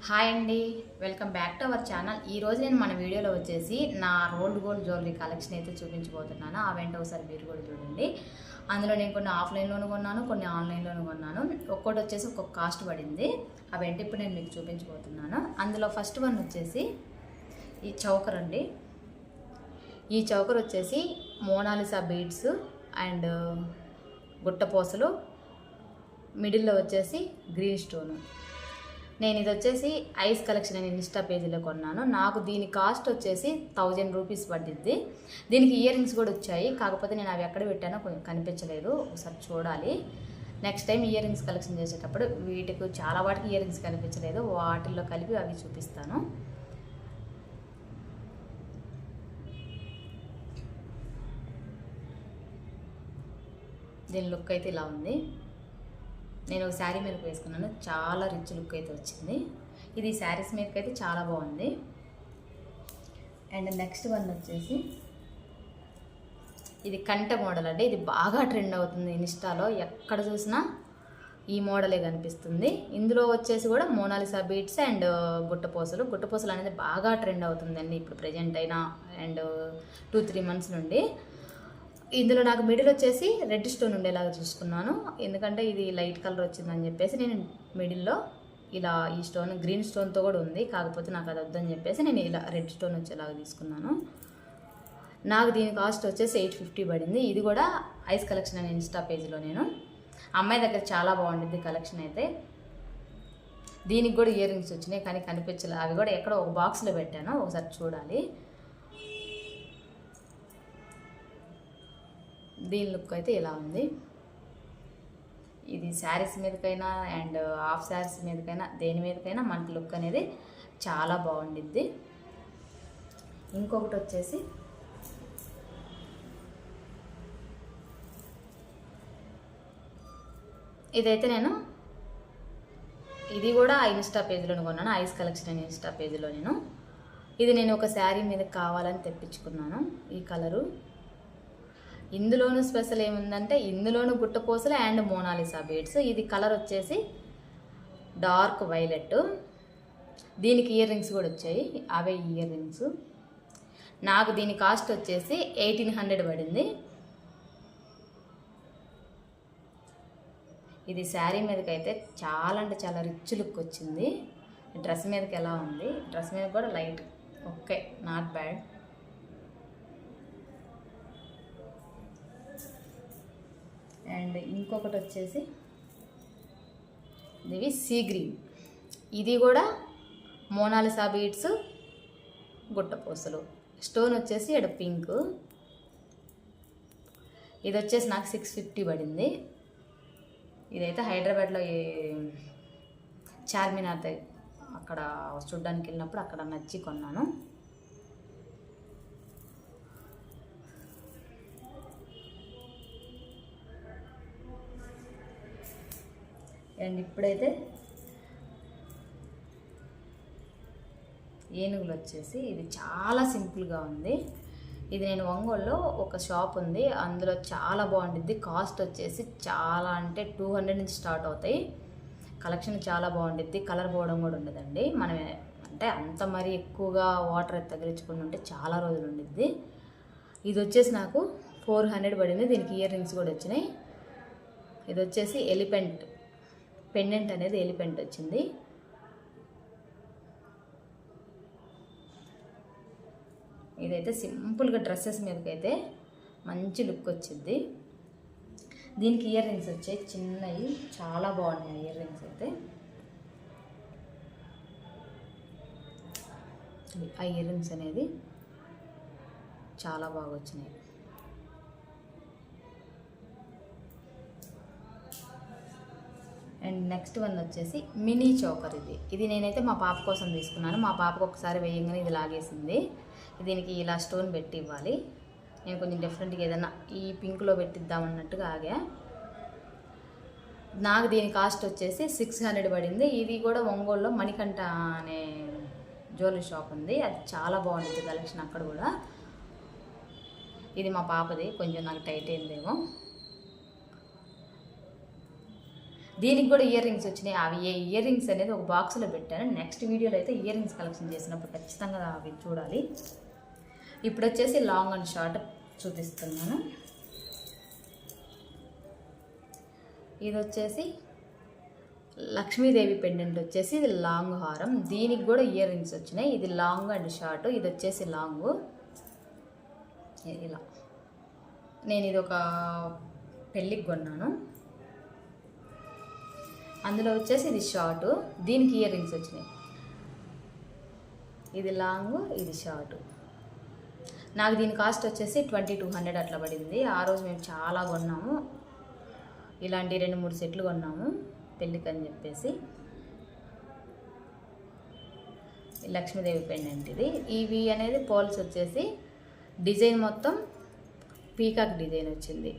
Hi అండి, welcome back to our channel. ఈరోజు నేను మన వీడియోలో వచ్చేసి నా రోల్డ్ గోల్డ్ జ్యువెలరీ కలెక్షన్ అయితే చూపించబోతున్నాను. అవేంటో ఒకసారి మీరు కూడా చూడండి. అందులో నేను కొన్ని ఆఫ్లైన్లోనూ కొన్నాను, కొన్ని ఆన్లైన్లోనూ కొన్నాను. ఒక్కోటి వచ్చేసి ఒక్కొక్క కాస్ట్ పడింది. అవేంటి ఇప్పుడు నేను మీకు చూపించబోతున్నాను. అందులో ఫస్ట్ వన్ వచ్చేసి ఈ చౌకర్ అండి. ఈ చౌకర్ వచ్చేసి మోనాలిసా బీడ్స్ అండ్ గుట్టపోసలు, మిడిల్లో వచ్చేసి గ్రీన్ స్టోను. నేను ఇది వచ్చేసి ఐస్ కలెక్షన్ అని ఇన్స్టా పేజీలో కొన్నాను. నాకు దీని కాస్ట్ వచ్చేసి 1000 రూపీస్ పడ్డిద్ది. దీనికి ఇయర్ రింగ్స్ కూడా వచ్చాయి, కాకపోతే నేను అవి ఎక్కడ పెట్టానో కొంచెం కనిపించలేదు, ఒకసారి చూడాలి. Next time ear rings collection చేసేటప్పుడు వీటికి చాలా వాటికి ఇయర్ రింగ్స్ కనిపించలేదు, వాటిల్లో కలిపి అవి చూపిస్తాను. దీని లుక్ అయితే ఇలా ఉంది. నేను ఒక శారీ మీదకి వేసుకున్నాను, చాలా రిచ్ లుక్ అయితే వచ్చింది. ఇది శారీస్ మీదకి అయితే చాలా బాగుంది. అండ్ నెక్స్ట్ వన్ వచ్చేసి ఇది కంటె మోడల్ అండి. ఇది బాగా ట్రెండ్ అవుతుంది ఇన్స్టాలో, ఎక్కడ చూసినా ఈ మోడలే కనిపిస్తుంది. ఇందులో వచ్చేసి కూడా మోనాలిసా బీడ్స్ అండ్ గుట్టపూసలు అనేది బాగా ట్రెండ్ అవుతుందండి ఇప్పుడు ప్రజెంట్ అయినా అండ్ 2-3 మంత్స్ నుండి. ఇందులో నాకు మిడిల్ వచ్చేసి రెడ్ స్టోన్ ఉండేలాగా చూసుకున్నాను, ఎందుకంటే ఇది లైట్ కలర్ వచ్చిందని చెప్పేసి నేను మిడిల్లో ఇలా ఈ స్టోన్ గ్రీన్ స్టోన్తో కూడా ఉంది, కాకపోతే నాకు అది వద్దని చెప్పేసి నేను ఇలా రెడ్ స్టోన్ వచ్చేలాగా తీసుకున్నాను. నాకు దీని కాస్ట్ వచ్చేసి 850 పడింది. ఇది కూడా ఐస్ కలెక్షన్ అనే ఇన్స్టా పేజ్లో నేను అమ్మాయి దగ్గర చాలా బాగుంటుంది కలెక్షన్ అయితే. దీనికి కూడా ఇయర్ రింగ్స్ వచ్చినాయి కానీ కనిపించలేదు, అవి కూడా ఎక్కడో ఒక బాక్స్లో పెట్టాను, ఒకసారి చూడాలి. దీని లుక్ అయితే ఇలా ఉంది. ఇది శారీస్ మీదకైనా అండ్ హాఫ్ శారీస్ మీదకైనా దేని మీదకైనా మనకి లుక్ అనేది చాలా బాగుండిద్ది. ఇంకొకటి వచ్చేసి ఇదైతే నేను ఇది కూడా ఇన్స్టా పేజ్లోనే కొన్నాను, ఐస్ కలెక్షన్ అని ఇన్స్టా పేజ్లో ఇది నేను ఒక శారీ మీద కావాలని తెప్పించుకున్నాను. ఈ కలరు ఇందులోనూ స్పెషల్ ఏముందంటే ఇందులోనూ గుట్టపూసలు అండ్ మోనాలిసా బీడ్స్. ఇది కలర్ వచ్చేసి డార్క్ వైలెట్. దీనికి ఇయర్ రింగ్స్ కూడా వచ్చాయి, అవే ఇయర్ రింగ్స్. నాకు దీని కాస్ట్ వచ్చేసి 1800 పడింది. ఇది శారీ మీదకి అయితే చాలా అంటే చాలా రిచ్ లుక్ వచ్చింది. డ్రెస్ మీదకి ఎలా ఉంది, డ్రెస్ మీద కూడా light okay, not bad. And ఇంకొకటి వచ్చేసి ఇవి సీ గ్రీన్. ఇది కూడా మోనాలిసా బీడ్స్ గుట్టపూసలు. స్టోన్ వచ్చేసి ఇక్కడ పింక్. ఇది వచ్చేసి నాకు 650 పడింది. ఇదైతే హైదరాబాద్లో చార్మినార్ అక్కడ చూడ్డానికి వెళ్ళినప్పుడు అక్కడ నచ్చి కొన్నాను. అండ్ ఇప్పుడైతే ఏనుగులు వచ్చేసి ఇది చాలా సింపుల్గా ఉంది. ఇది నేను ఒంగోలులో ఒక షాప్ ఉంది, అందులో చాలా బాగుంటుంది. కాస్ట్ వచ్చేసి చాలా అంటే 200 నుంచి స్టార్ట్ అవుతాయి. కలెక్షన్ చాలా బాగుంటుంది, కలర్ పోవడం కూడా ఉండదండి. మనం అంటే అంత మరీ ఎక్కువగా వాటర్ తగిలించుకుని ఉంటే చాలా రోజులు ఉండిద్ది. ఇది వచ్చేసి నాకు 400 పడింది. దీనికి ఇయర్ రింగ్స్ కూడా వచ్చినాయి. ఇది వచ్చేసి ఎలిఫెంట్ పెండెంట్ అనేది ఎలిఫెంట్ వచ్చింది. ఇదైతే సింపుల్గా డ్రెస్సెస్ మీదకైతే మంచి లుక్ వచ్చింది. దీనికి ఇయర్ రింగ్స్ వచ్చాయి చిన్నవి, చాలా బాగున్నాయి ఇయర్ రింగ్స్ అయితే. ఆ ఇయర్ రింగ్స్ అనేది చాలా బాగా వచ్చినాయి. అండ్ నెక్స్ట్ వన్ వచ్చేసి మినీ చోకర్. ఇది నేనైతే మా పాప కోసం తీసుకున్నాను. మా పాపకు ఒకసారి వేయంగానే ఇది లాగేసింది. దీనికి ఇలా స్టోన్ పెట్టి ఇవ్వాలి. నేను కొంచెం డిఫరెంట్గా ఏదైనా ఈ పింక్లో పెట్టిద్దామన్నట్టుగా ఆగా. నాకు దీని కాస్ట్ వచ్చేసి 600 పడింది. ఇది కూడా ఒంగోలులో మణికంఠ అనే జ్యువెలరీ షాప్ ఉంది, అది చాలా బాగుంటుంది కలెక్షన్ అక్కడ కూడా. ఇది మా పాపది, కొంచెం నాకు టైట్ అయిందేమో. దీనికి కూడా ఇయర్ రింగ్స్ వచ్చినాయి. అవి ఏ ఇయర్ రింగ్స్ అనేది ఒక బాక్స్లో పెట్టాను. నెక్స్ట్ వీడియోలో అయితే ఇయర్ రింగ్స్ కలెక్షన్ చేసినప్పుడు ఖచ్చితంగా అవి చూడాలి. ఇప్పుడు వచ్చేసి లాంగ్ అండ్ షార్ట్ చూపిస్తున్నాను. ఇది వచ్చేసి లక్ష్మీదేవి పెండెంట్ వచ్చేసి ఇది లాంగ్ హారం. దీనికి కూడా ఇయర్ రింగ్స్ వచ్చినాయి. ఇది లాంగ్ అండ్ షార్ట్. ఇది వచ్చేసి లాంగ్ ఇలా. నేను ఇది ఒక పెళ్ళికి కొన్నాను. అందులో వచ్చేసి ఇది షార్ట్. దీనికి ఇయర్ రింగ్స్ వచ్చినాయి. ఇది లాంగ్, ఇది షార్ట్. నాకు దీని కాస్ట్ వచ్చేసి 2200 అట్లా పడింది. ఆ రోజు మేము చాలా కొన్నాము. ఇలాంటి 2-3 సెట్లు కొన్నాము పెళ్ళికి అని చెప్పేసి. లక్ష్మీదేవి పెండెంట్ ఇది. ఇవి అనేది పోల్స్ వచ్చేసి డిజైన్ మొత్తం పీకాక్ డిజైన్ వచ్చింది.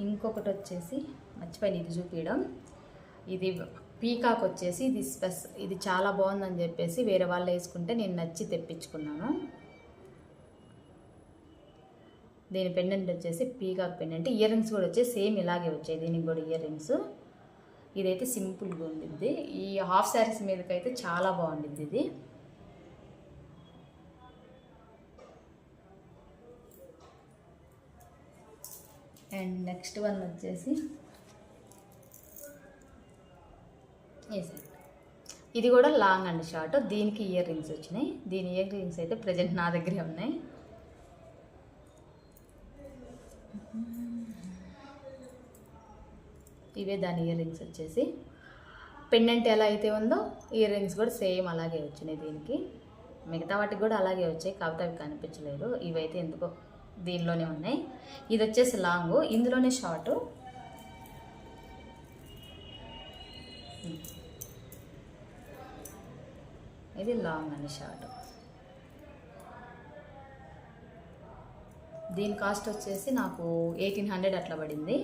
ఇంకొకటి వచ్చేసి మర్చిపోయిన ఇది చూపించడం. ఇది పీకాక్ వచ్చేసి ఇది చాలా బాగుందని చెప్పేసి వేరే వాళ్ళు వేసుకుంటే నేను నచ్చి తెప్పించుకున్నాను. దీని పెండెంట్ వచ్చేసి పీకాక్ పెండెంట్. ఇయర్ రింగ్స్ కూడా వచ్చేసి సేమ్ ఇలాగే వచ్చాయి. దీనికి కూడా ఇయర్ రింగ్స్. ఇదైతే సింపుల్గా ఉండిద్ది. ఈ హాఫ్ శారీస్ మీదకైతే చాలా బాగుండిద్ది ఇది. అండ్ నెక్స్ట్ వన్ వచ్చేసి ఇది కూడా లాంగ్ అండ్ షార్ట్. దీనికి ఇయర్ రింగ్స్ వచ్చినాయి. దీని ఇయర్ రింగ్స్ అయితే ప్రజెంట్ నా దగ్గరే ఉన్నాయి. ఇవే దాని ఇయర్ రింగ్స్ వచ్చేసి. పెండెంట్ ఎలా అయితే ఉందో ఇయర్ రింగ్స్ కూడా సేమ్ అలాగే వచ్చినాయి దీనికి. మిగతా వాటికి కూడా అలాగే వచ్చాయి, కాకపోతే అవి కనిపించలేదు. ఇవైతే ఎందుకో దీనిలోనే ఉన్నాయి. ఇది వచ్చేసి లాంగ్, ఇందులోనే షార్ట్. ఇది లాంగ్ అని షార్ట్. దీని కాస్ట్ వచ్చేసి నాకు 1800 అట్లా పడింది.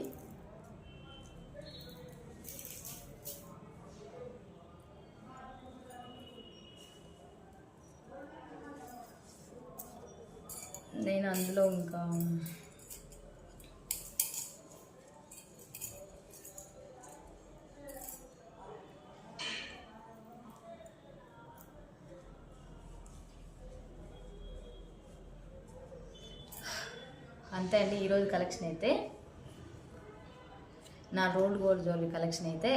నేను అందులో ఇంకా అంతే అండి ఈరోజు కలెక్షన్ అయితే. నా రోల్డ్ గోల్డ్ జ్యువెలరీ కలెక్షన్ అయితే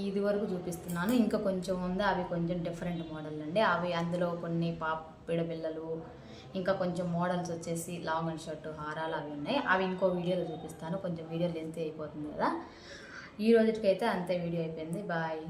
ఇది వరకు చూపిస్తున్నాను. ఇంకా కొంచెం ఉంది, అవి కొంచెం డిఫరెంట్ మోడల్ అండి. అవి అందులో కొన్ని పిడపిల్లలు, ఇంకా కొంచెం మోడల్స్ వచ్చేసి లాంగ్ అండ్ షర్ట్ హారాలు అవి ఉన్నాయి. అవి ఇంకో వీడియోలో చూపిస్తాను. కొంచెం వీడియో లెంత్ అయిపోతుంది కదా. ఈ రోజుకైతే అంతే, వీడియో అయిపోయింది. బాయ్.